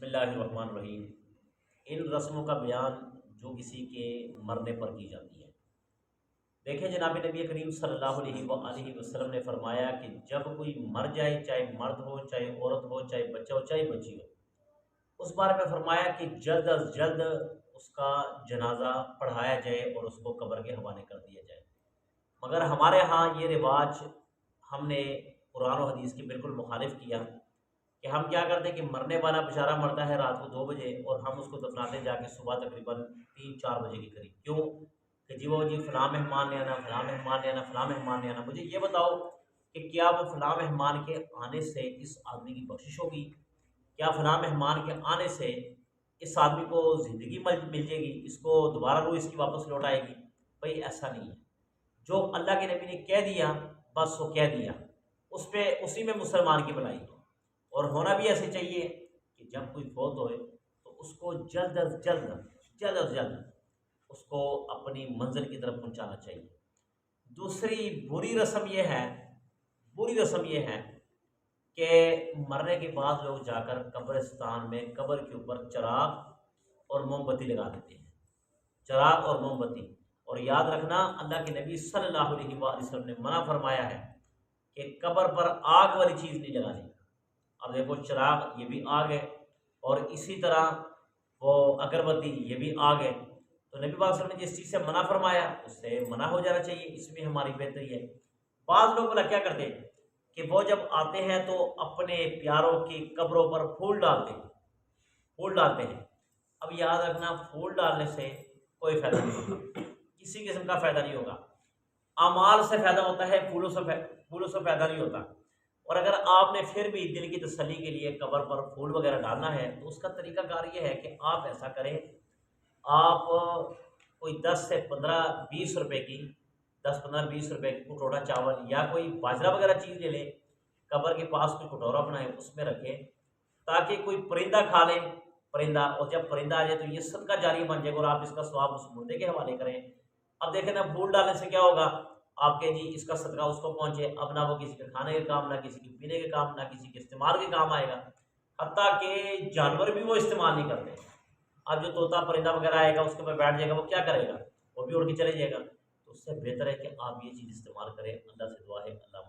बिस्मिल्लाहिर्रहमानिर्रहीम। इन रस्मों का बयान जो किसी के मरने पर की जाती है। देखें, जनाब नबी करीम सल्लल्लाहु अलैहि वसल्लम ने फरमाया कि जब कोई मर जाए, चाहे मर्द हो, चाहे औरत हो, चाहे बच्चा हो, चाहे बच्ची हो, उस बारे में फरमाया कि जल्द अज जल्द उसका जनाजा पढ़ाया जाए और उसको कब्र के हवाले कर दिया जाए। मगर हमारे यहाँ ये रिवाज हमने कुरान और हदीस के बिल्कुल मुखालिफ किया कि हम क्या करते हैं कि मरने वाला बेचारा मरता है रात को 2 बजे और हम उसको दफनाते जाके सुबह तकरीबन 3-4 बजे के करीब। क्यों? कि जी वो जी फ़लाँ मेहमान ने आना, फ़लाँ मेहमान ने आना, फ़लाँ मेहमान ने आना। मुझे ये बताओ कि क्या वो फ़लाँ मेहमान के आने से इस आदमी की बख्शिश होगी? क्या फ़लाँ मेहमान के आने से इस आदमी को ज़िंदगी मिल जाएगी, इसको दोबारा रूह इसकी वापस लौट आएगी? भाई ऐसा नहीं है। जो अल्लाह के नबी ने कह दिया, बस वो कह दिया, उस पे उसी में मुसलमान की भलाई है। और होना भी ऐसे चाहिए कि जब कोई फौत होए तो उसको जल्द उसको अपनी मंजिल की तरफ पहुंचाना चाहिए। दूसरी बुरी रस्म ये है कि मरने के बाद लोग जाकर कब्रिस्तान में कब्र के ऊपर चिराग और मोमबत्ती लगा देते हैं। चिराग और मोमबत्ती। और याद रखना, अल्लाह के नबी सल्लल्लाहु अलैहि वसल्लम ने मना फरमाया है कि कब्र पर आग वाली चीज़ नहीं लगानी। अब देखो, चिराग ये भी आग है और इसी तरह वो अगरबत्ती ये भी आग है। तो नबी पाक सल्लल्लाहु अलैहि वसल्लम ने जिस चीज़ से मना फरमाया उससे मना हो जाना चाहिए, इसमें हमारी बेहतरी है। बाद लोग भला क्या करते हैं कि वो जब आते हैं तो अपने प्यारों की कब्रों पर फूल डालते हैं। अब याद रखना, फूल डालने से कोई फ़ायदा नहीं होगा, किसी किस्म का फ़ायदा नहीं होगा। अमाल से फ़ायदा होता है, फूलों से फ़ायदा नहीं होता। और अगर आपने फिर भी दिल की तसल्ली के लिए कब्र पर फूल वगैरह डालना है तो उसका तरीकाकार ये है कि आप ऐसा करें, आप कोई 10 से 15-20 रुपए की 10-15-20 रुपए की कटोरा चावल या कोई बाजरा वगैरह चीज़ ले लें, कब्र के पास कोई कटोरा बनाएं, उसमें रखें ताकि कोई परिंदा खा ले। परिंदा, और जब परिंदा आ जाए तो ये सदका जारी बन जाएगा और आप इसका स्वाब उस मुर्दे के हवाले करें। अब देखें ना, फूल डालने से क्या होगा, आपके जी इसका सदका उसको पहुंचे। अब ना वो किसी के खाने के काम, ना किसी के पीने के काम, ना किसी के इस्तेमाल के काम आएगा। हत्ता कि जानवर भी वो इस्तेमाल नहीं करते। अब जो तोता परिंदा वगैरह आएगा उसके ऊपर बैठ जाएगा, वो क्या करेगा? वो भी उड़ के चले जाएगा। तो उससे बेहतर है कि आप ये चीज़ इस्तेमाल करें। अल्लाह से दुआ है, अल्लाह